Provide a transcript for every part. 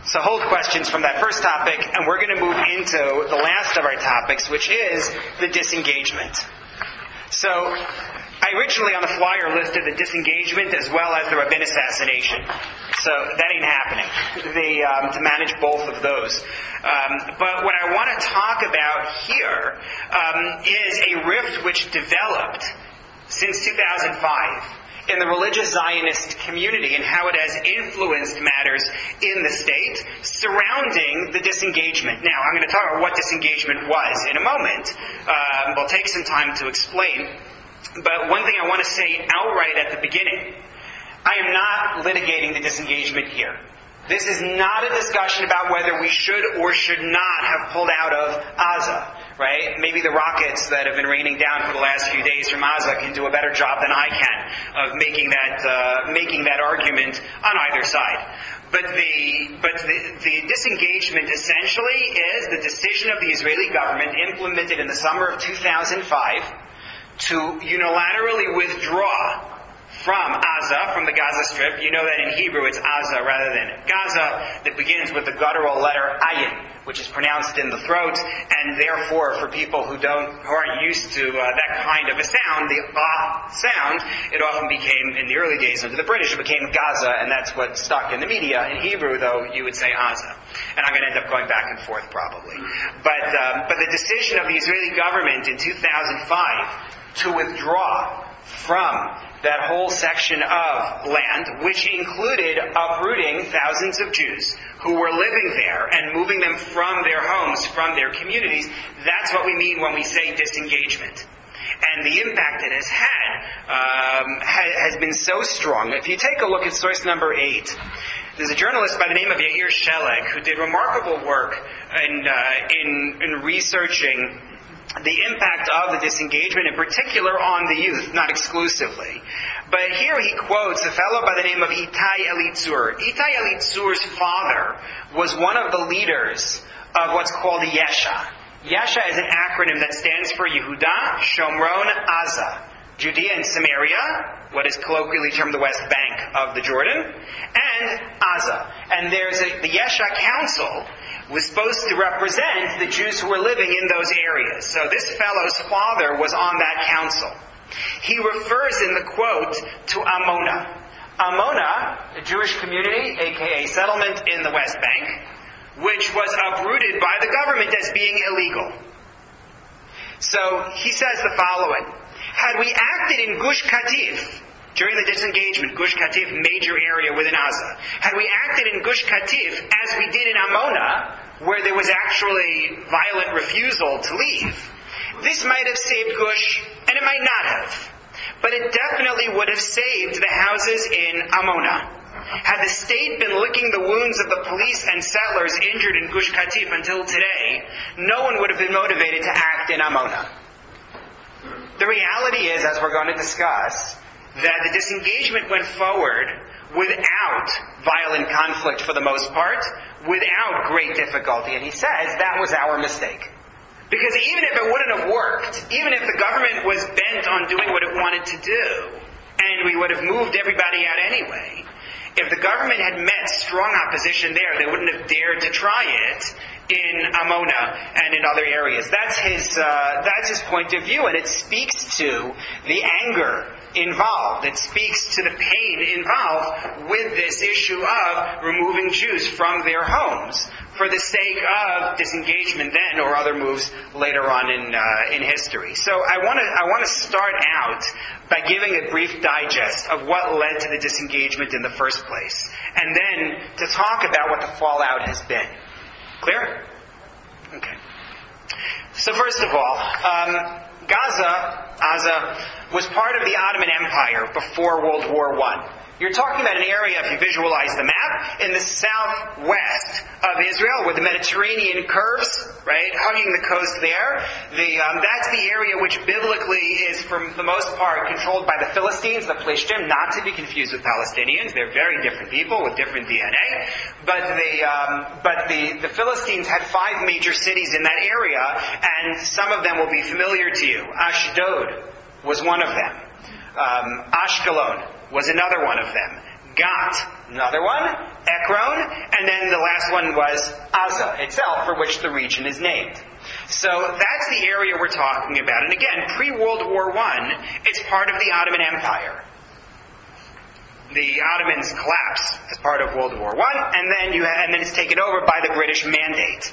So hold questions from that first topic, and we're going to move into the last of our topics, which is the disengagement. So I originally on the flyer listed the disengagement as well as the rabbin assassination. So that ain't happening, to manage both of those. But what I want to talk about here is a rift which developed since 2005 in the religious Zionist community and how it has influenced matters in the state surrounding the disengagement. Now, I'm going to talk about what disengagement was in a moment. We'll take some time to explain. But one thing I want to say outright at the beginning, I am not litigating the disengagement here. This is not a discussion about whether we should or should not have pulled out of Gaza, right? Maybe the rockets that have been raining down for the last few days from Gaza can do a better job than I can of making that argument on either side. But the disengagement essentially is the decision of the Israeli government implemented in the summer of 2005 to unilaterally withdraw from Gaza, from the Gaza Strip. You know that in Hebrew it's Gaza rather than Gaza, that begins with the guttural letter ayin, which is pronounced in the throat, and therefore for people who aren't used to that kind of a sound, the sound, it often became, in the early days under the British, it became Gaza, and that's what stuck in the media. In Hebrew, though, you would say Gaza. And I'm going to end up going back and forth probably. But the decision of the Israeli government in 2005 to withdraw from that whole section of land, which included uprooting thousands of Jews who were living there and moving them from their homes, from their communities. That's what we mean when we say disengagement. And the impact it has had has been so strong. If you take a look at source number 8, there's a journalist by the name of Yair Sheleg who did remarkable work in researching the impact of the disengagement, in particular on the youth, not exclusively. But here he quotes a fellow by the name of Itai Elitzur. Itai Elitzur's father was one of the leaders of what's called Yesha. Yesha is an acronym that stands for Yehuda, Shomron, Aza. Judea and Samaria, what is colloquially termed the West Bank of the Jordan, and Aza. And the Yesha Council was supposed to represent the Jews who were living in those areas. So this fellow's father was on that council. He refers in the quote to Amona. Amona, a Jewish community, aka settlement in the West Bank, which was uprooted by the government as being illegal. So he says the following: had we acted in Gush Katif during the disengagement, Gush Katif, major area within Gaza, had we acted in Gush Katif as we did in Amona, where there was actually violent refusal to leave, this might have saved Gush, and it might not have. But it definitely would have saved the houses in Amona. Had the state been licking the wounds of the police and settlers injured in Gush Katif until today, no one would have been motivated to act in Amona. The reality is, as we're going to discuss, that the disengagement went forward without violent conflict for the most part, without great difficulty. And he says that was our mistake. Because even if it wouldn't have worked, even if the government was bent on doing what it wanted to do, and we would have moved everybody out anyway, if the government had met strong opposition there, they wouldn't have dared to try it in Amona and in other areas. That's his point of view, and it speaks to the anger involved. It speaks to the pain involved with this issue of removing Jews from their homes for the sake of disengagement then or other moves later on in history. So I want to start out by giving a brief digest of what led to the disengagement in the first place, and then to talk about what the fallout has been. Clear? Okay. So first of all, Gaza was part of the Ottoman Empire before World War I. You're talking about an area, if you visualize the map, in the southwest of Israel where the Mediterranean curves, right, hugging the coast there. That's the area which biblically is, for the most part, controlled by the Philistines, the Plishtim, not to be confused with Palestinians. They're very different people with different DNA. But the Philistines had 5 major cities in that area, and some of them will be familiar to you. Ashdod was one of them. Ashkelon was another one of them. Gat Another one, Ekron, and then the last one was Gaza itself, for which the region is named. So that's the area we're talking about. And again, pre-World War I, it's part of the Ottoman Empire. The Ottomans collapse as part of World War I, and then it's taken over by the British Mandate.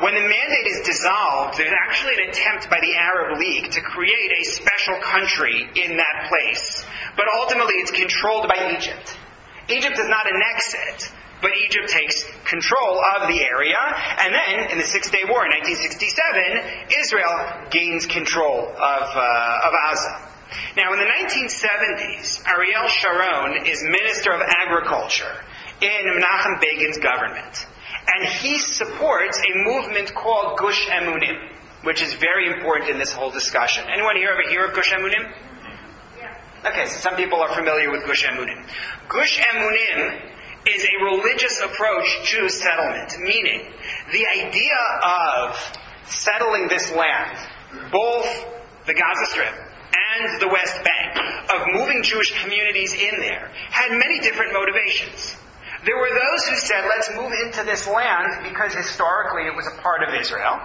When the Mandate is dissolved, there's actually an attempt by the Arab League to create a special country in that place. But ultimately it's controlled by Egypt. Egypt does not annex it, but Egypt takes control of the area, and then in the Six-Day War in 1967, Israel gains control of Gaza. Now, in the 1970s, Ariel Sharon is Minister of Agriculture in Menachem Begin's government. And he supports a movement called Gush Emunim, which is very important in this whole discussion. Anyone here ever hear of Gush Emunim? Yeah. Okay, so some people are familiar with Gush Emunim. Gush Emunim is a religious approach to settlement, meaning the idea of settling this land, both the Gaza Strip and the West Bank, of moving Jewish communities in there, had many different motivations. There were those who said, let's move into this land because historically it was a part of Israel.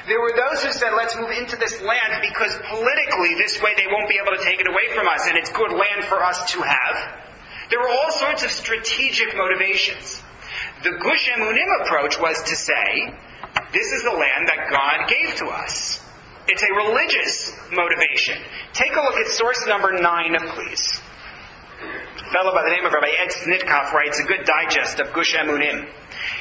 There were those who said, let's move into this land because politically this way they won't be able to take it away from us and it's good land for us to have. There were all sorts of strategic motivations. The Gush Emunim approach was to say, this is the land that God gave to us. It's a religious motivation. Take a look at source number 9, please. A fellow by the name of Rabbi Ed Snitkoff writes a good digest of Gush Emunim.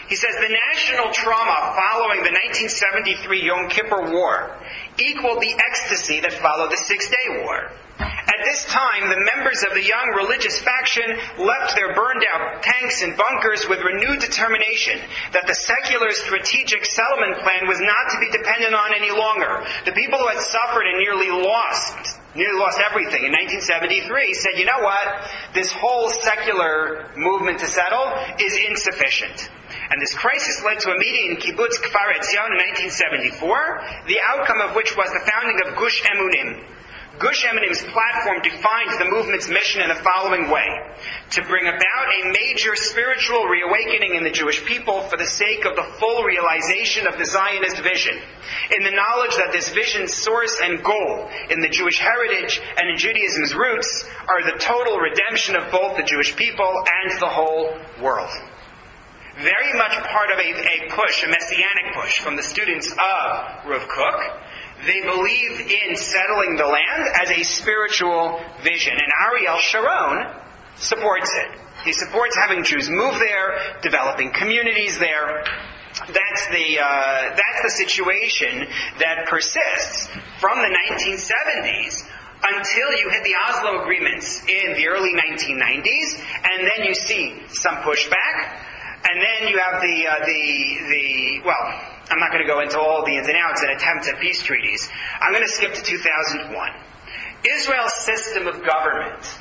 He says, the national trauma following the 1973 Yom Kippur War equaled the ecstasy that followed the Six-Day War. At this time, the members of the young religious faction left their burned-out tanks and bunkers with renewed determination that the secular strategic settlement plan was not to be dependent on any longer. The people who had suffered and nearly lost everything in 1973 said, you know what? This whole secular movement to settle is insufficient. And this crisis led to a meeting in Kibbutz Kfar Etzion in 1974, the outcome of which was the founding of Gush Emunim. Gush Emunim's platform defines the movement's mission in the following way: to bring about a major spiritual reawakening in the Jewish people for the sake of the full realization of the Zionist vision, in the knowledge that this vision's source and goal in the Jewish heritage and in Judaism's roots are the total redemption of both the Jewish people and the whole world. Very much part of a push, a messianic push from the students of Rav Kook. They believe in settling the land as a spiritual vision. And Ariel Sharon supports it. He supports having Jews move there, developing communities there. That's the situation that persists from the 1970s until you hit the Oslo agreements in the early 1990s, and then you see some pushback. And then you have I'm not going to go into all the ins and outs and attempts at peace treaties. I'm going to skip to 2001. Israel's system of government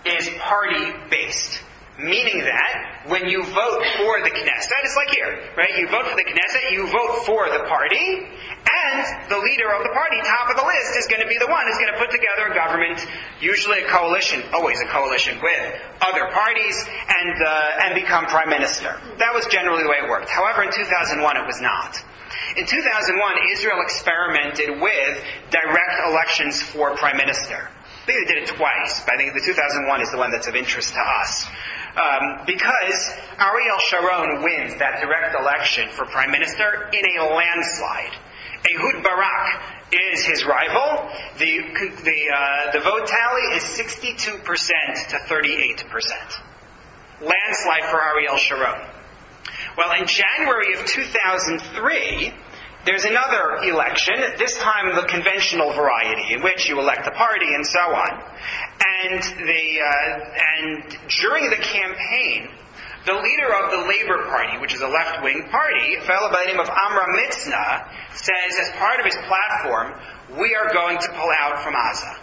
is party-based, meaning that when you vote for the Knesset, it's like here, right? You vote for the Knesset, you vote for the party, and the leader of the party, top of the list, is going to be the one who's going to put together a government, usually a coalition, always a coalition with other parties, and become prime minister. That was generally the way it worked. However, in 2001, it was not. In 2001, Israel experimented with direct elections for prime minister. I think they did it twice, but I think the 2001 is the one that's of interest to us. Because Ariel Sharon wins that direct election for prime minister in a landslide. Ehud Barak is his rival. The vote tally is 62% to 38%. Landslide for Ariel Sharon. Well, in January of 2003, there's another election, this time the conventional variety, in which you elect a party and so on. And during the campaign, the leader of the Labour Party, which is a left-wing party, a fellow by the name of Amram Mitznah, says as part of his platform, we are going to pull out from Gaza.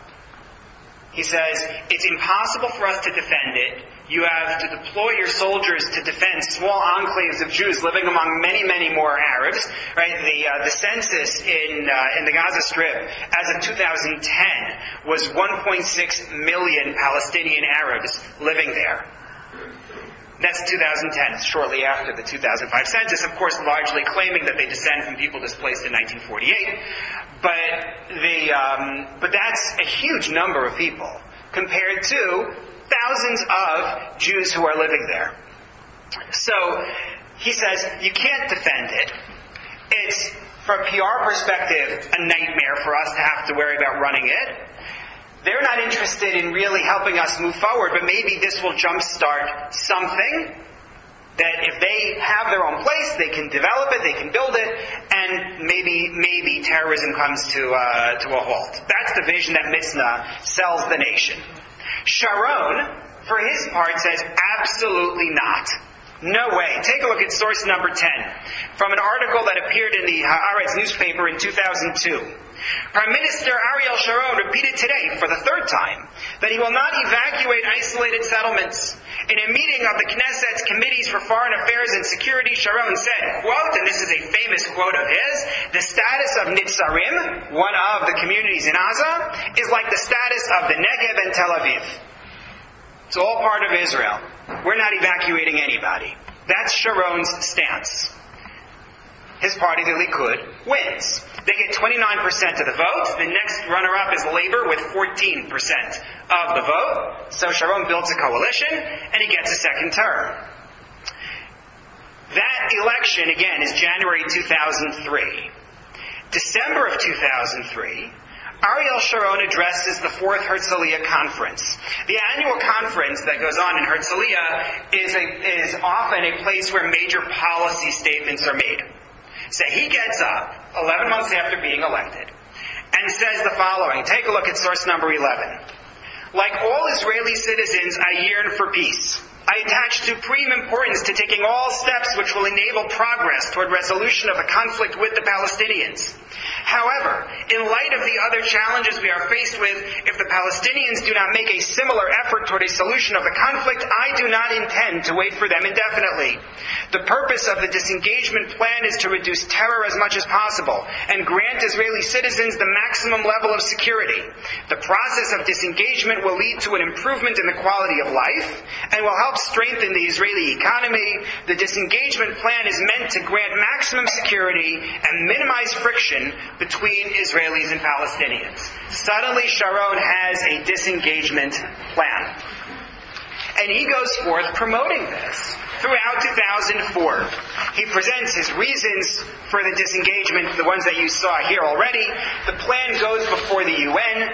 He says, it's impossible for us to defend it. You have to deploy your soldiers to defend small enclaves of Jews living among many, many more Arabs. Right? The census in the Gaza Strip as of 2010 was 1.6 million Palestinian Arabs living there. That's 2010. It's shortly after the 2005 census, of course, largely claiming that they descend from people displaced in 1948. But that's a huge number of people compared to thousands of Jews who are living there. So he says, you can't defend it. It's, from a PR perspective, a nightmare for us to have to worry about running it. They're not interested in really helping us move forward, but maybe this will jumpstart something that if they have their own place, they can develop it, they can build it, and maybe terrorism comes to a halt. That's the vision that Mitzna sells the nation. Sharon, for his part, says absolutely not. No way. Take a look at source number 10 from an article that appeared in the Haaretz newspaper in 2002. Prime Minister Ariel Sharon repeated today, for the third time, that he will not evacuate isolated settlements. In a meeting of the Knesset's Committees for Foreign Affairs and Security, Sharon said, quote, and this is a famous quote of his, the status of Nitzarim, one of the communities in Gaza, is like the status of the Negev and Tel Aviv. It's all part of Israel. We're not evacuating anybody. That's Sharon's stance. His party, the Likud, wins. They get 29% of the vote. The next runner-up is Labor with 14% of the vote. So Sharon builds a coalition, and he gets a second term. That election, again, is January 2003. December of 2003, Ariel Sharon addresses the 4th Herzliya Conference. The annual conference that goes on in Herzliya is often a place where major policy statements are made. So he gets up 11 months after being elected and says the following. Take a look at source number 11. Like all Israeli citizens, I yearn for peace. I attach supreme importance to taking all steps which will enable progress toward resolution of the conflict with the Palestinians. However, in light of the other challenges we are faced with, if the Palestinians do not make a similar effort toward a solution of the conflict, I do not intend to wait for them indefinitely. The purpose of the disengagement plan is to reduce terror as much as possible and grant Israeli citizens the maximum level of security. The process of disengagement will lead to an improvement in the quality of life and will help strengthen the Israeli economy. The disengagement plan is meant to grant maximum security and minimize friction between Israelis and Palestinians. Suddenly, Sharon has a disengagement plan. And he goes forth promoting this throughout 2004. He presents his reasons for the disengagement, the ones that you saw here already. The plan goes before the UN.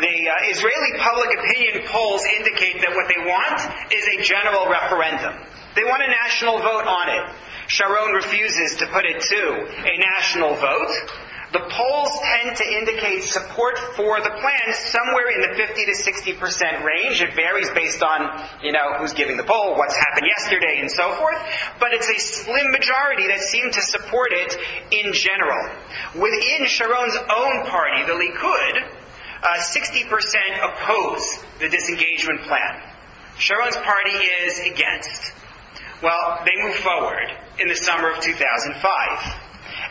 The Israeli public opinion polls indicate that what they want is a general referendum. They want a national vote on it. Sharon refuses to put it to a national vote. The polls tend to indicate support for the plan somewhere in the 50 to 60% range. It varies based on, who's giving the poll, what's happened yesterday, and so forth. But it's a slim majority that seem to support it in general. Within Sharon's own party, the Likud, 60% oppose the disengagement plan. Sharon's party is against. Well, they move forward in the summer of 2005.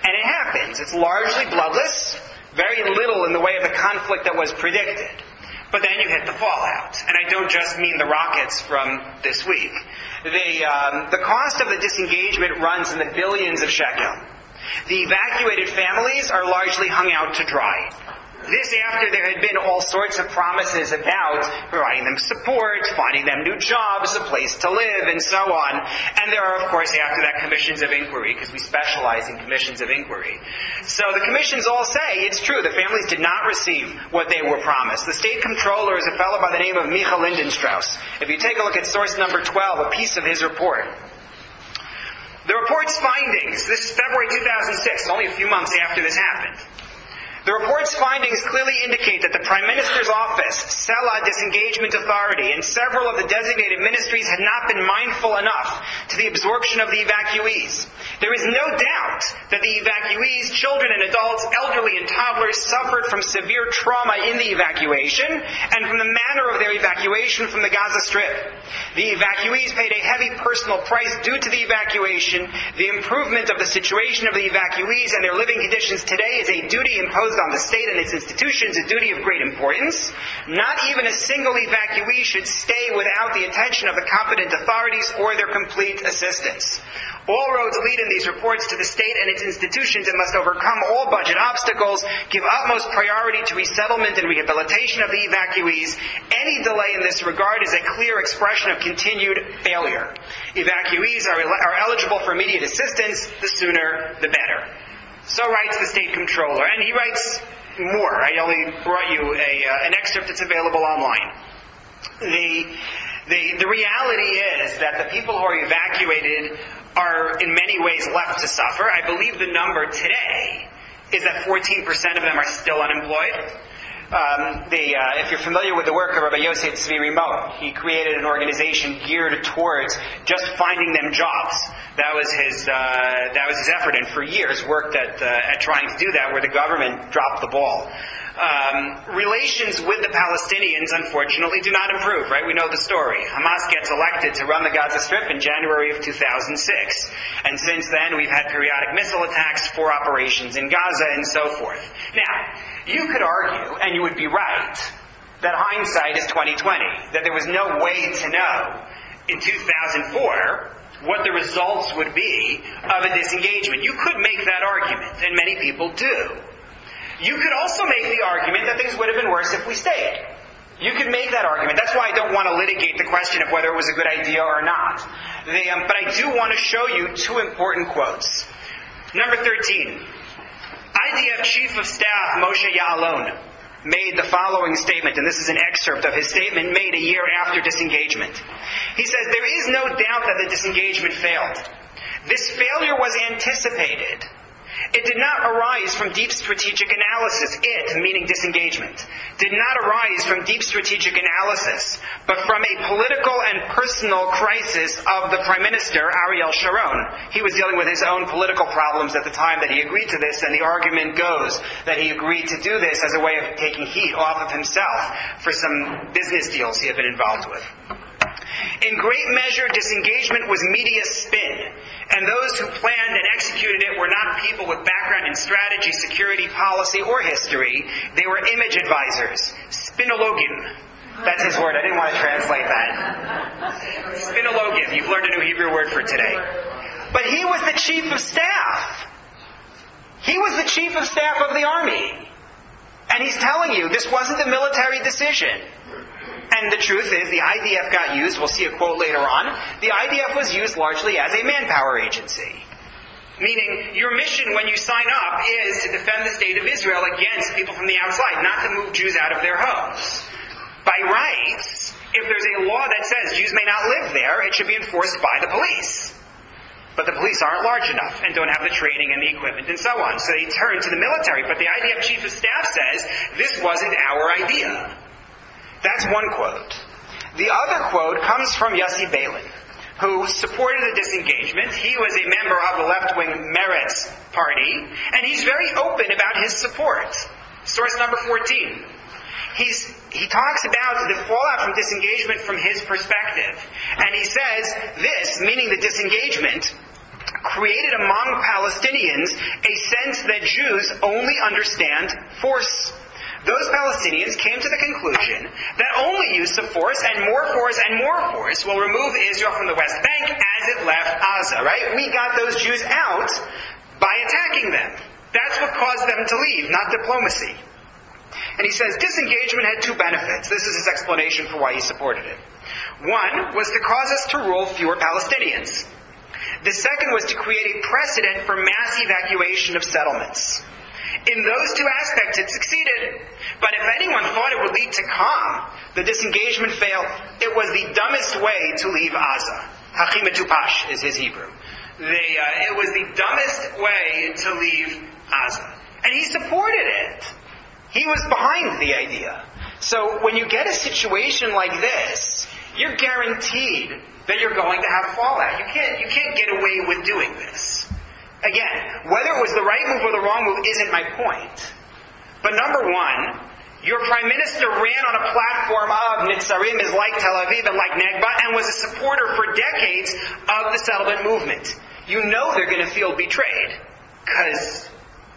And it happens. It's largely bloodless, very little in the way of the conflict that was predicted. But then you hit the fallout. And I don't just mean the rockets from this week. The cost of the disengagement runs in the billions of shekel. The evacuated families are largely hung out to dry. This after there had been all sorts of promises about providing them support, finding them new jobs, a place to live, and so on. And there are, of course, after that, commissions of inquiry, because we specialize in commissions of inquiry. So the commissions all say, it's true, the families did not receive what they were promised. The state comptroller is a fellow by the name of Michael Lindenstrauss. If you take a look at source number 12, a piece of his report. The report's findings, this is February 2006, only a few months after this happened. The report's findings clearly indicate that the Prime Minister's office, Sela Disengagement Authority, and several of the designated ministries had not been mindful enough to the absorption of the evacuees. There is no doubt that the evacuees, children and adults, elderly and toddlers, suffered from severe trauma in the evacuation and from the manner of their evacuation from the Gaza Strip. The evacuees paid a heavy personal price due to the evacuation. The improvement of the situation of the evacuees and their living conditions today is a duty imposed on the state and its institutions, a duty of great importance. Not even a single evacuee should stay without the attention of the competent authorities or their complete assistance. All roads lead in these reports to the state and its institutions and must overcome all budget obstacles, give utmost priority to resettlement and rehabilitation of the evacuees. Any delay in this regard is a clear expression of continued failure. Evacuees are eligible for immediate assistance. The sooner, the better. So writes the state comptroller. And he writes more. I only brought you an excerpt that's available online. The reality is that the people who are evacuated are in many ways left to suffer. I believe the number today is that 14% of them are still unemployed. If you're familiar with the work of Rabbi Yosef Tzvi Rimo, he created an organization geared towards just finding them jobs. That was his effort, and for years worked at trying to do that, where the government dropped the ball. Relations with the Palestinians, unfortunately, do not improve, right? We know the story. Hamas gets elected to run the Gaza Strip in January of 2006. And since then, we've had periodic missile attacks, 4 operations in Gaza, and so forth. Now, you could argue, and you would be right, that hindsight is 20/20, that there was no way to know in 2004 what the results would be of a disengagement. You could make that argument, and many people do. You could also make the argument that things would have been worse if we stayed. You could make that argument. That's why I don't want to litigate the question of whether it was a good idea or not. But I do want to show you 2 important quotes. Number 13. IDF Chief of Staff Moshe Ya'alon made the following statement, and this is an excerpt of his statement made a year after disengagement. He says, "There is no doubt that the disengagement failed. This failure was anticipated. It did not arise from deep strategic analysis. It, meaning disengagement, did not arise from deep strategic analysis, but from a political and personal crisis of the Prime Minister, Ariel Sharon. He was dealing with his own political problems at the time that he agreed to this, and the argument goes that he agreed to do this as a way of taking heat off of himself for some business deals he had been involved with. In great measure, disengagement was media spin, and those who planned and executed it were not people with background in strategy, security, policy, or history. They were image advisors, spinologim. That's his word. I didn't want to translate that. Spinologim. You've learned a new Hebrew word for today. But he was the chief of staff. He was the chief of staff of the army. And he's telling you this wasn't a military decision. And the truth is, the IDF got used, we'll see a quote later on, the IDF was used largely as a manpower agency. Meaning, your mission when you sign up is to defend the state of Israel against people from the outside, not to move Jews out of their homes. By rights, if there's a law that says Jews may not live there, it should be enforced by the police. But the police aren't large enough and don't have the training and the equipment and so on. So they turn to the military. But the IDF Chief of Staff says, this wasn't our idea. That's one quote. The other quote comes from Yossi Beilin, who supported the disengagement. He was a member of the left-wing Meretz party, and he's very open about his support. Source number 14. He talks about the fallout from disengagement from his perspective. And he says this, meaning the disengagement, created among Palestinians a sense that Jews only understand force. Those Palestinians came to the conclusion that only use of force and more force will remove Israel from the West Bank as it left Gaza, right? We got those Jews out by attacking them. That's what caused them to leave, not diplomacy. And he says disengagement had 2 benefits. This is his explanation for why he supported it. One was to cause us to rule fewer Palestinians. The second was to create a precedent for mass evacuation of settlements. In those 2 aspects, it succeeded. But if anyone thought it would lead to calm, the disengagement failed. It was the dumbest way to leave Gaza. Hachim etupash is his Hebrew. It was the dumbest way to leave Gaza. And he supported it. He was behind the idea. So when you get a situation like this, you're guaranteed that you're going to have fallout. You can't get away with doing this. Again, whether it was the right move or the wrong move isn't my point. But number one, your prime minister ran on a platform of Nitzarim is like Tel Aviv and like Negba and was a supporter for decades of the settlement movement. You know they're going to feel betrayed because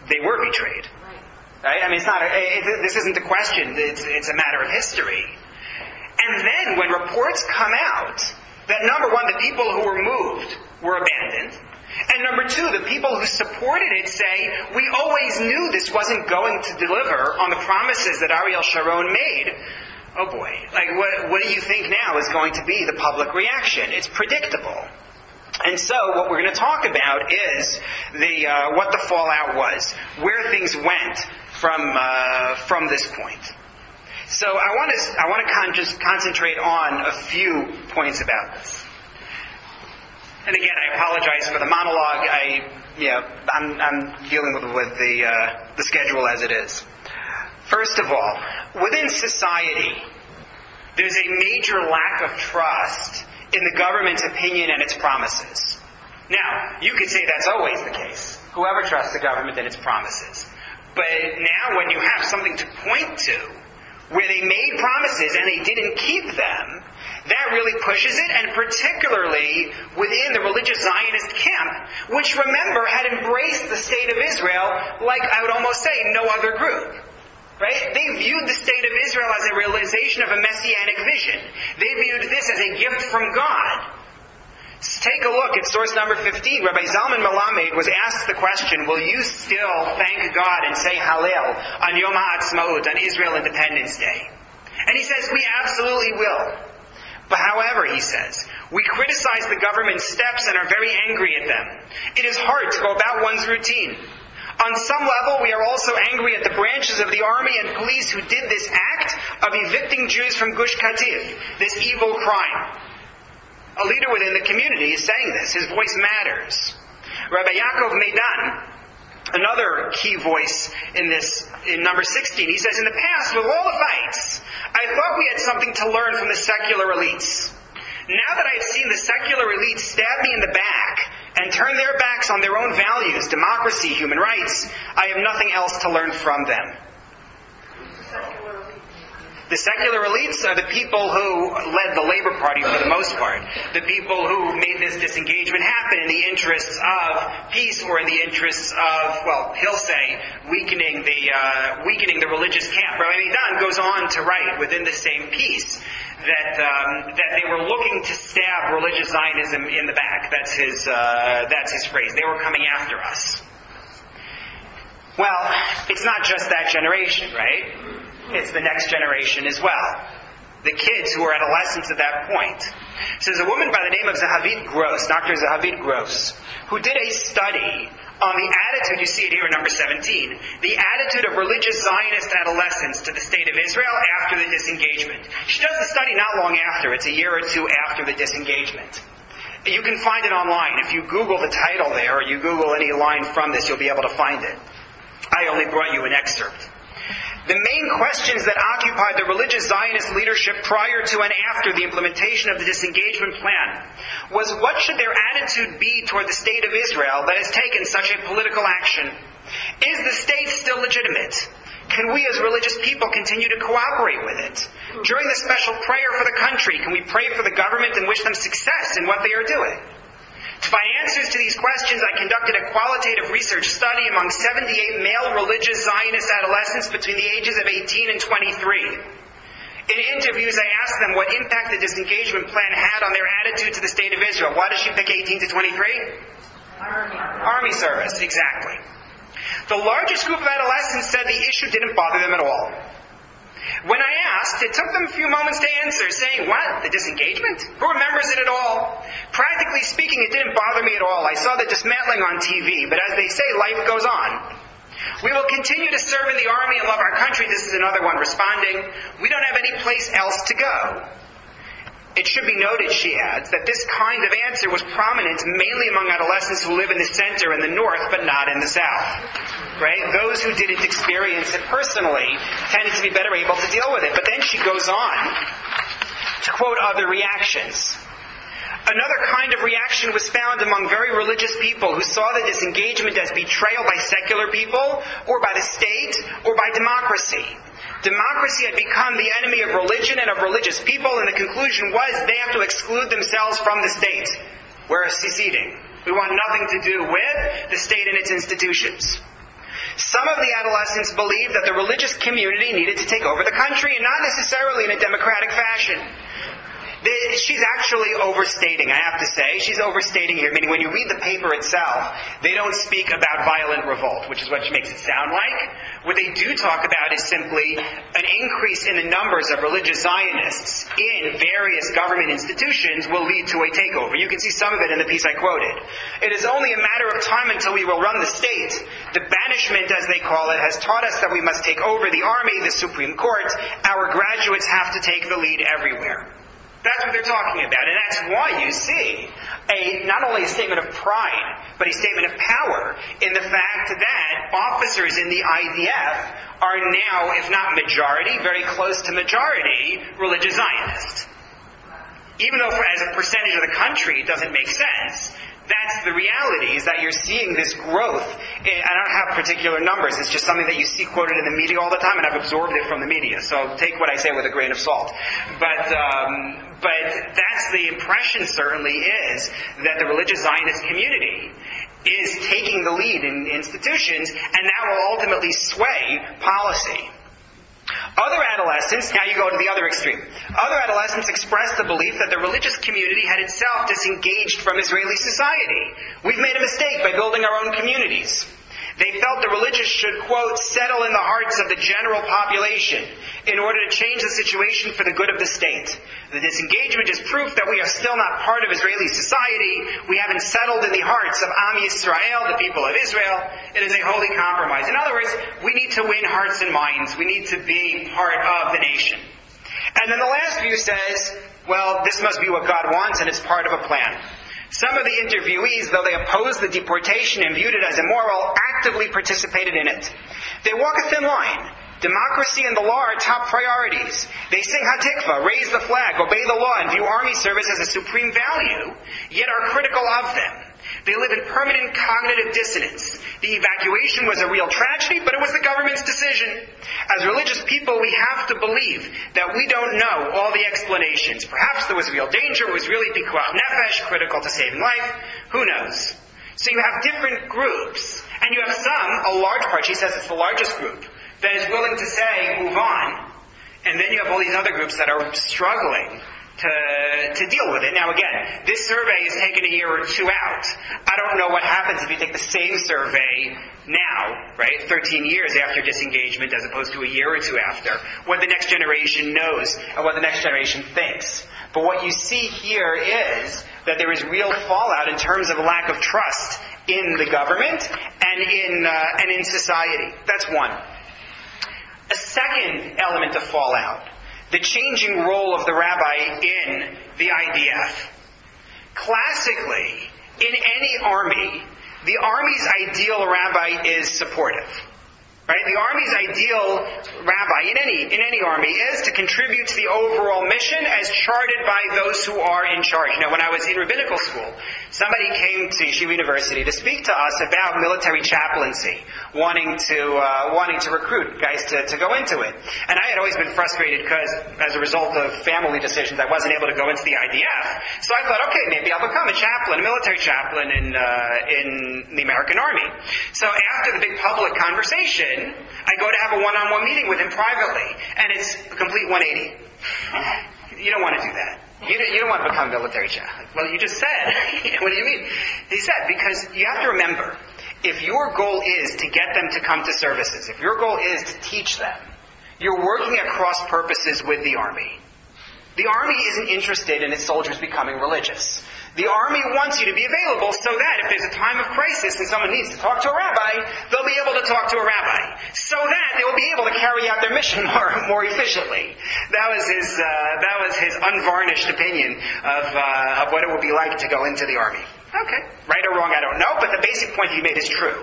they were betrayed. Right? I mean, this isn't the question. It's a matter of history. And then when reports come out that number one, the people who were moved were abandoned, and number two, the people who supported it say, we always knew this wasn't going to deliver on the promises that Ariel Sharon made. Oh boy, like what do you think now is going to be the public reaction? It's predictable. And so what we're going to talk about is what the fallout was, where things went from this point. So I want to just concentrate on a few points about this. And again, I apologize for the monologue. I'm dealing with the schedule as it is. First of all, within society, there's a major lack of trust in the government's opinion and its promises. Now, you could say that's always the case. Whoever trusts the government and its promises. But now when you have something to point to, where they made promises and they didn't keep them, that really pushes it, and particularly within the religious Zionist camp, which, remember, had embraced the state of Israel like, I would almost say, no other group. Right? They viewed the state of Israel as a realization of a messianic vision. They viewed this as a gift from God. Take a look at source number 15. Rabbi Zalman Melamed was asked the question, will you still thank God and say Hallel on Yom HaAtzmaut, on Israel Independence Day? And he says, we absolutely will. But however, he says, we criticize the government's steps and are very angry at them. It is hard to go about one's routine. On some level, we are also angry at the branches of the army and police who did this act of evicting Jews from Gush Katif, this evil crime. A leader within the community is saying this. His voice matters. Rabbi Yaakov Meidan, another key voice in number 16, he says, in the past, with all the fights, I thought we had something to learn from the secular elites. Now that I've seen the secular elites stab me in the back and turn their backs on their own values, democracy, human rights, I have nothing else to learn from them. The secular elites are the people who led the Labor Party for the most part. The people who made this disengagement happen in the interests of peace or in the interests of, well, he'll say, weakening the religious camp. Rabbi Meidan goes on to write within the same piece that they were looking to stab religious Zionism in the back. That's his phrase. They were coming after us. Well, it's not just that generation, right? It's the next generation as well. The kids who are adolescents at that point. So there's a woman by the name of Zahavit Gross, Dr. Zahavit Gross, who did a study on the attitude, you see it here in number 17, the attitude of religious Zionist adolescents to the state of Israel after the disengagement. She does the study not long after. It's a year or two after the disengagement. You can find it online. If you Google the title there, or you Google any line from this, you'll be able to find it. I only brought you an excerpt. The main questions that occupied the religious Zionist leadership prior to and after the implementation of the disengagement plan was, what should their attitude be toward the state of Israel that has taken such a political action? Is the state still legitimate? Can we as religious people continue to cooperate with it? During the special prayer for the country, can we pray for the government and wish them success in what they are doing? To find answers to these questions, I conducted a qualitative research study among 78 male religious Zionist adolescents between the ages of 18 and 23. In interviews, I asked them what impact the disengagement plan had on their attitude to the state of Israel. Why does she pick 18 to 23? Army service, exactly. The largest group of adolescents said the issue didn't bother them at all. When I asked, it took them a few moments to answer, saying, what? The disengagement? Who remembers it at all? Practically speaking, it didn't bother me at all. I saw the dismantling on TV, but as they say, life goes on. We will continue to serve in the army and love our country. This is another one responding. We don't have any place else to go. It should be noted, she adds, that this kind of answer was prominent mainly among adolescents who live in the center and the north, but not in the south. Right? Those who didn't experience it personally tended to be better able to deal with it. But then she goes on to quote other reactions. Another kind of reaction was found among very religious people who saw the disengagement as betrayal by secular people, or by the state, or by democracy. Democracy had become the enemy of religion and of religious people, and the conclusion was they have to exclude themselves from the state. We're seceding. We want nothing to do with the state and its institutions. Some of the adolescents believed that the religious community needed to take over the country, and not necessarily in a democratic fashion. She's actually overstating, I have to say. She's overstating here, meaning when you read the paper itself, they don't speak about violent revolt, which is what she makes it sound like. What they do talk about is simply an increase in the numbers of religious Zionists in various government institutions will lead to a takeover. You can see some of it in the piece I quoted. It is only a matter of time until we will run the state. The banishment, as they call it, has taught us that we must take over the army, the Supreme Court. Our graduates have to take the lead everywhere. That's what they're talking about. And that's why you see not only a statement of pride, but a statement of power in the fact that officers in the IDF are now, if not majority, very close to majority, religious Zionists. Even though as a percentage of the country it doesn't make sense, that's the reality, is that you're seeing this growth. I don't have particular numbers. It's just something that you see quoted in the media all the time, and I've absorbed it from the media. So take what I say with a grain of salt. But that's the impression, certainly, is that the religious Zionist community is taking the lead in institutions, and that will ultimately sway policy. Other adolescents, now you go to the other extreme. Other adolescents expressed the belief that the religious community had itself disengaged from Israeli society. We've made a mistake by building our own communities. They felt the religious should, quote, settle in the hearts of the general population in order to change the situation for the good of the state. The disengagement is proof that we are still not part of Israeli society. We haven't settled in the hearts of Am Yisrael, the people of Israel. It is a holy compromise. In other words, we need to win hearts and minds. We need to be part of the nation. And then the last view says, well, this must be what God wants, and it's part of a plan. Some of the interviewees, though they opposed the deportation and viewed it as immoral, actively participated in it. They walk a thin line. Democracy and the law are top priorities. They sing Hatikva, raise the flag, obey the law, and view army service as a supreme value, yet are critical of them. They live in permanent cognitive dissonance. The evacuation was a real tragedy, but it was the government's decision. As religious people, we have to believe that we don't know all the explanations. Perhaps there was real danger, it was really pikuach nefesh, critical to saving life. Who knows? So you have different groups, and you have some, a large part, she says it's the largest group, that is willing to say, move on. And then you have all these other groups that are struggling to deal with it. Now again, this survey is taken a year or two out. I don't know what happens if you take the same survey now, right, 13 years after disengagement as opposed to a year or two after, what the next generation knows and what the next generation thinks. But what you see here is that there is real fallout in terms of lack of trust in the government and in society. That's one. A second element of fallout, the changing role of the rabbi in the IDF. Classically, in any army, the army's ideal rabbi is supportive. Right? The army's ideal rabbi in any army is to contribute to the overall mission as charted by those who are in charge. Now, when I was in rabbinical school, somebody came to Yeshiva University to speak to us about military chaplaincy, wanting to recruit guys to go into it. And I had always been frustrated because, as a result of family decisions, I wasn't able to go into the IDF. So I thought, okay, maybe I'll become a chaplain, a military chaplain in the American Army. So after the big public conversation, I go to have a one-on-one meeting with him privately, and it's a complete 180. You don't want to do that. You don't want to become military chaplain. Well, you just said. What do you mean? He said, because you have to remember, if your goal is to get them to come to services, if your goal is to teach them, you're working at cross purposes with the Army. The Army isn't interested in its soldiers becoming religious. The Army wants you to be available so that if there's a time of crisis and someone needs to talk to a rabbi, they'll be able to talk to a rabbi. So that they will be able to carry out their mission more efficiently. That was his unvarnished opinion of what it would be like to go into the Army. Okay. Right or wrong, I don't know, but the basic point he made is true.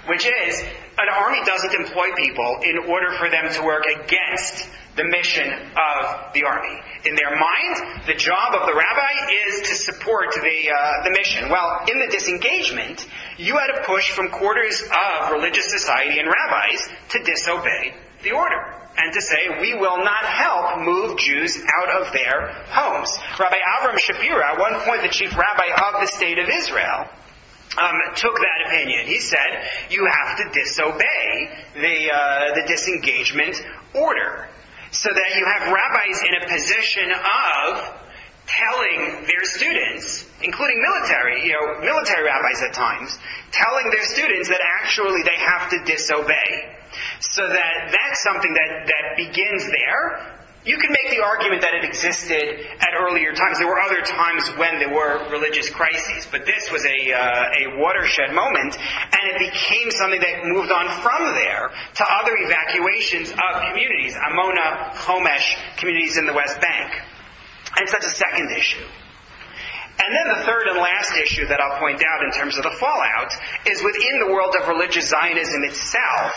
which is an army doesn't employ people in order for them to work against the mission of the army. In their mind, the job of the rabbi is to support the mission. Well, in the disengagement, you had a push from quarters of religious society and rabbis to disobey the order and to say, we will not help move Jews out of their homes. Rabbi Avram Shapira, at one point the chief rabbi of the state of Israel, took that opinion. He said, you have to disobey the disengagement order, so that you have rabbis in a position of telling their students, including military rabbis at times, telling their students that actually they have to disobey. So that's something that begins there. You can make the argument that it existed at earlier times. There were other times when there were religious crises, but this was a watershed moment, and it became something that moved on from there to other evacuations of communities, Amona, Chomesh, communities in the West Bank. And so that's a second issue. And then the third and last issue that I'll point out in terms of the fallout is within the world of religious Zionism itself,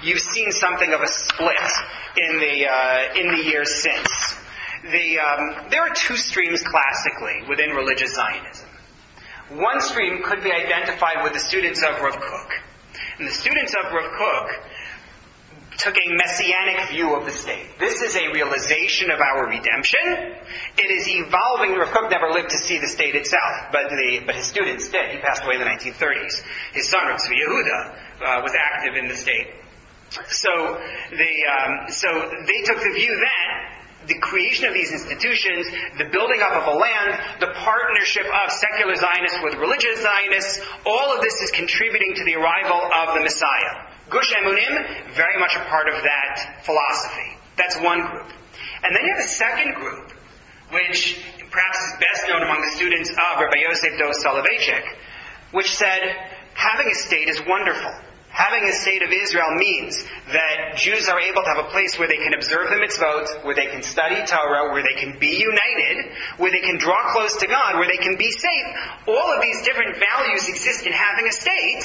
you've seen something of a split in the years since. There are two streams classically within religious Zionism. One stream could be identified with the students of Rav Kook. And the students of Rav Kook took a messianic view of the state. This is a realization of our redemption. It is evolving. Rav Kook never lived to see the state itself, but his students did. He passed away in the 1930s. His son, Rav Tzvi Yehuda, was active in the state. So they took the view that the creation of these institutions, the building up of a land, the partnership of secular Zionists with religious Zionists, all of this is contributing to the arrival of the Messiah. Gush Emunim, very much a part of that philosophy. That's one group. And then you have a second group, which perhaps is best known among the students of Rabbi Yosef Dov Soloveitchik, which said, having a state is wonderful. Having a state of Israel means that Jews are able to have a place where they can observe the mitzvot, where they can study Torah, where they can be united, where they can draw close to God, where they can be safe. All of these different values exist in having a state.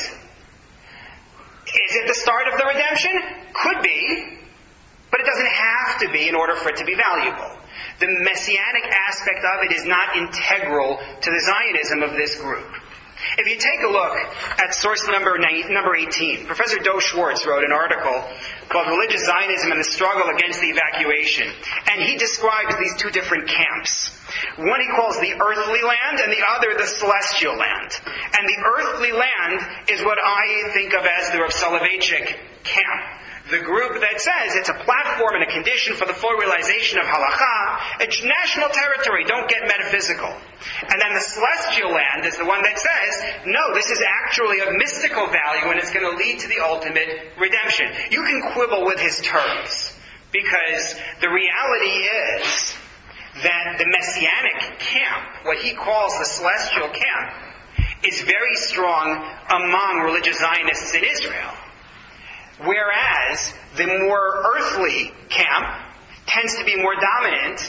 Is it the start of the redemption? Could be, but it doesn't have to be in order for it to be valuable. The messianic aspect of it is not integral to the Zionism of this group. If you take a look at source number 18, Professor Doe Schwartz wrote an article called Religious Zionism and the Struggle Against the Evacuation. And he describes these two different camps. One he calls the earthly land and the other the celestial land. And the earthly land is what I think of as the Rav Soloveitchik camp. The group that says it's a platform and a condition for the full realization of halakha. It's national territory, don't get metaphysical. And then the celestial land is the one that says, no, this is actually of mystical value and it's going to lead to the ultimate redemption. You can quibble with his terms, because the reality is that the messianic camp, what he calls the celestial camp, is very strong among religious Zionists in Israel. Whereas the more earthly camp tends to be more dominant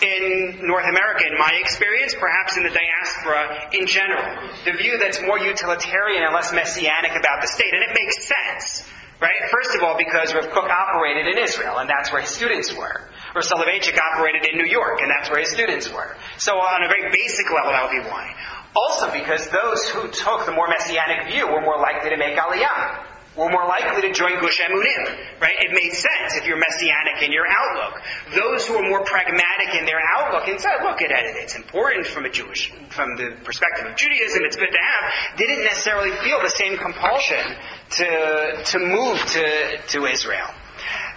in North America, in my experience, perhaps in the diaspora in general. The view that's more utilitarian and less messianic about the state. And it makes sense, right? First of all, because Rav Kook operated in Israel, and that's where his students were. Rav Soloveitchik operated in New York, and that's where his students were. So on a very basic level, that would be why. Also because those who took the more messianic view were more likely to make Aliyah. We're more likely to join Gush Emunim, right? It made sense if you're messianic in your outlook. Those who are more pragmatic in their outlook and said, look at it, it's important from the perspective of Judaism, it's good to have, didn't necessarily feel the same compulsion to move to Israel.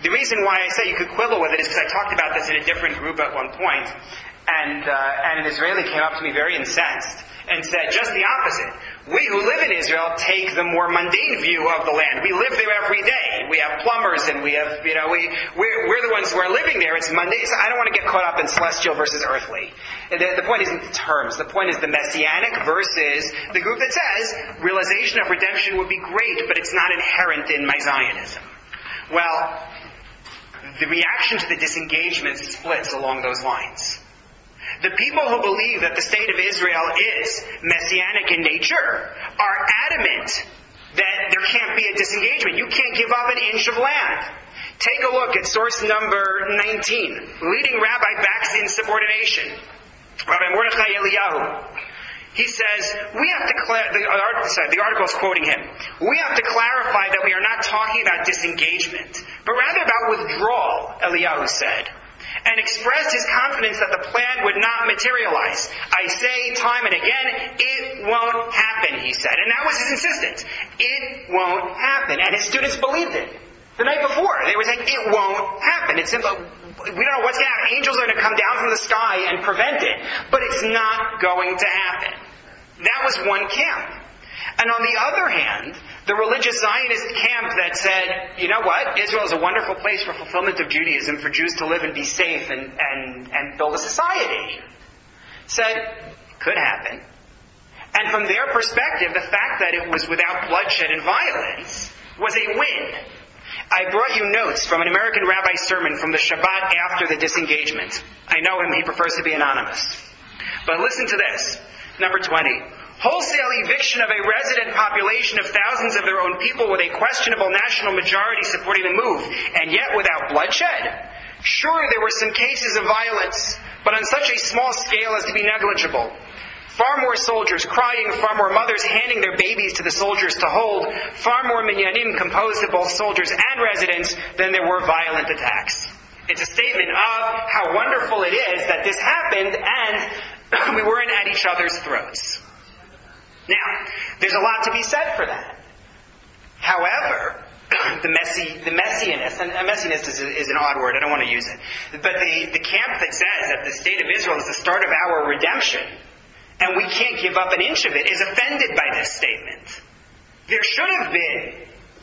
The reason why I say you could quibble with it is because I talked about this in a different group at one point, and an Israeli came up to me very incensed and said just the opposite. We who live in Israel take the more mundane view of the land. We live there every day. We have plumbers and we have, we're the ones who are living there. It's mundane. So I don't want to get caught up in celestial versus earthly. The point isn't the terms. The point is the messianic versus the group that says realization of redemption would be great, but it's not inherent in my Zionism. Well, the reaction to the disengagement splits along those lines. The people who believe that the state of Israel is messianic in nature are adamant that there can't be a disengagement. You can't give up an inch of land. Take a look at source number 19. Leading rabbi backs insubordination. Rabbi MordechaI Eliyahu. He says, the article is quoting him, we have to clarify that we are not talking about disengagement, but rather about withdrawal, Eliyahu said, and expressed his confidence that the plan would not materialize. I say time and again, it won't happen, he said. And that was his insistence. It won't happen. And his students believed it. The night before, they were saying, it won't happen. It's simple. We don't know what's going to happen. Angels are going to come down from the sky and prevent it. But it's not going to happen. That was one camp. And on the other hand, the religious Zionist camp that said, you know what, Israel is a wonderful place for fulfillment of Judaism, for Jews to live and be safe and build a society, said, it could happen. And from their perspective, the fact that it was without bloodshed and violence was a win. I brought you notes from an American rabbi's sermon from the Shabbat after the disengagement. I know him, he prefers to be anonymous. But listen to this. Number 20. Wholesale eviction of a resident population of thousands of their own people with a questionable national majority supporting the move, and yet without bloodshed? Sure, there were some cases of violence, but on such a small scale as to be negligible. Far more soldiers crying, far more mothers handing their babies to the soldiers to hold, far more minyanim composed of both soldiers and residents than there were violent attacks. It's a statement of how wonderful it is that this happened and we weren't at each other's throats. Now, there's a lot to be said for that. However, the messiness, and messiness is an odd word, I don't want to use it, but the camp that says that the state of Israel is the start of our redemption, and we can't give up an inch of it, is offended by this statement. There should have been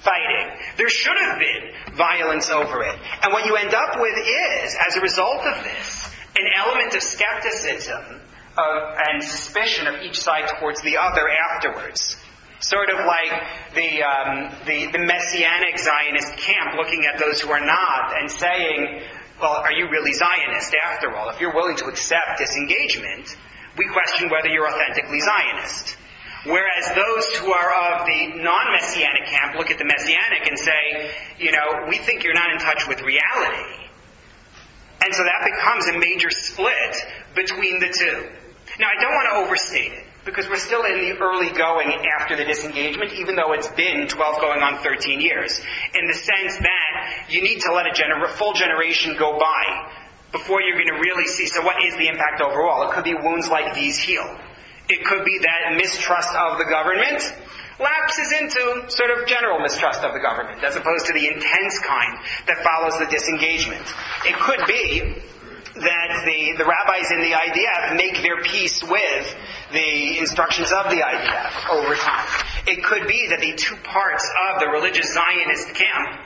fighting. There should have been violence over it. And what you end up with is, as a result of this, an element of skepticism and suspicion of each side towards the other afterwards. Sort of like the Messianic Zionist camp looking at those who are not and saying, well, are you really Zionist after all? If you're willing to accept disengagement, we question whether you're authentically Zionist. Whereas those who are of the non-Messianic camp look at the Messianic and say, we think you're not in touch with reality. And so that becomes a major split between the two. Now, I don't want to overstate it, because we're still in the early going after the disengagement, even though it's been 12 going on 13 years, in the sense that you need to let a full generation go by before you're going to really see, so what is the impact overall? It could be wounds like these heal. It could be that mistrust of the government lapses into sort of general mistrust of the government, as opposed to the intense kind that follows the disengagement. It could be that the rabbis in the IDF make their peace with the instructions of the IDF over time. It could be that the two parts of the religious Zionist camp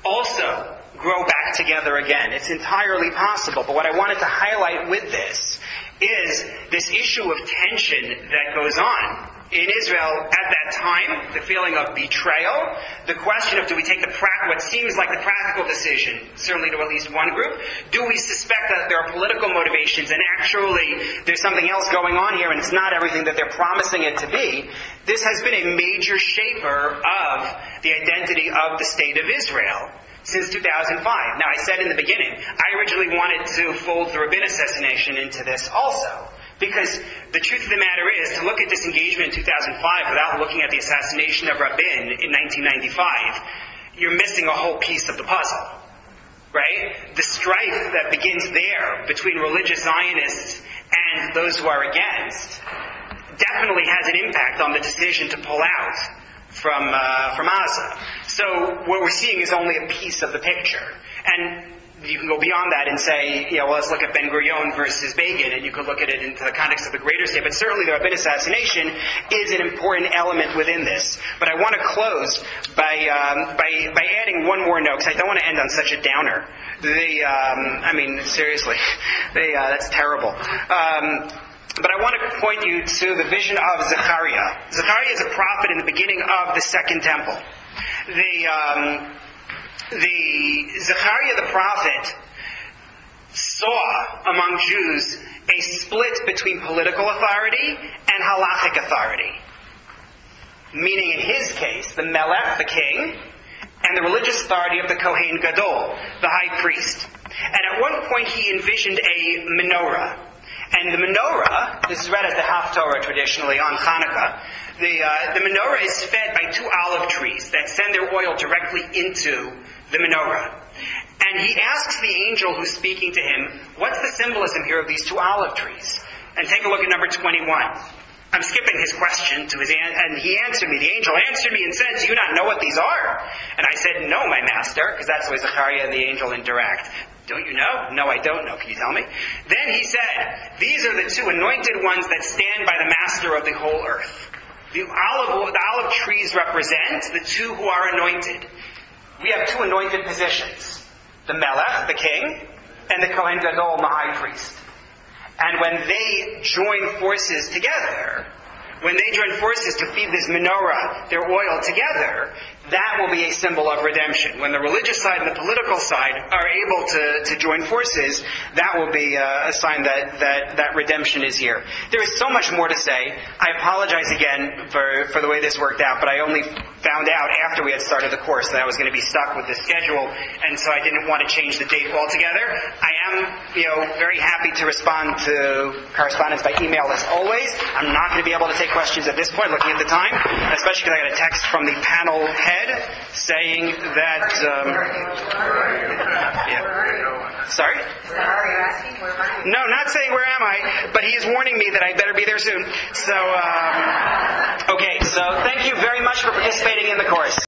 also grow back together again. It's entirely possible. But what I wanted to highlight with this is this issue of tension that goes on in Israel at that time, the feeling of betrayal, the question of do we take what seems like the practical decision, certainly to at least one group, do we suspect that there are political motivations and actually there's something else going on here and it's not everything that they're promising it to be. This has been a major shaper of the identity of the state of Israel since 2005. Now, I said in the beginning, I originally wanted to fold the Rabin assassination into this also. Because the truth of the matter is, to look at disengagement in 2005 without looking at the assassination of Rabin in 1995, you're missing a whole piece of the puzzle. Right? The strife that begins there between religious Zionists and those who are against definitely has an impact on the decision to pull out from Gaza. So what we're seeing is only a piece of the picture. And you can go beyond that and say, well, let's look at Ben Gurion versus Begin, and you could look at it into the context of the greater state. But certainly the Rabin assassination is an important element within this. But I want to close by adding one more note, because I don't want to end on such a downer. Seriously, that's terrible. But I want to point you to the vision of Zechariah. Zechariah is a prophet in the beginning of the Second Temple. Zechariah the prophet saw among Jews a split between political authority and halachic authority. meaning in his case, the Melech, the king, and the religious authority of the Kohen Gadol, the high priest. And at one point he envisioned a menorah. And the menorah, this is read as the Haftorah traditionally on Hanukkah, the menorah is fed by 2 olive trees that send their oil directly into the menorah. And he asks the angel who's speaking to him, what's the symbolism here of these 2 olive trees? And take a look at number 21. I'm skipping his question to and he answered me. The angel answered me and said, do you not know what these are? And I said, no, my master, because that's the way Zechariah and the angel interact. Don't you know? No, I don't know. Can you tell me? Then he said, these are the 2 anointed ones that stand by the master of the whole earth. The olive trees represent the 2 who are anointed. We have 2 anointed positions. The Melech, the king, and the Kohen Gadol, the high priest. And when they join forces together, to feed this menorah, their oil together, that will be a symbol of redemption. When the religious side and the political side are able to join forces, that will be a sign that redemption is here. There is so much more to say. I apologize again for the way this worked out, but I only found out after we had started the course that I was going to be stuck with the schedule, and so I didn't want to change the date altogether. I am, very happy to respond to correspondence by email as always. I'm not going to be able to take questions at this point, looking at the time, especially because I got a text from the panel head saying that... Sorry? No, not saying where am I, but he is warning me that I better be there soon. So, okay, so thank you very much for participating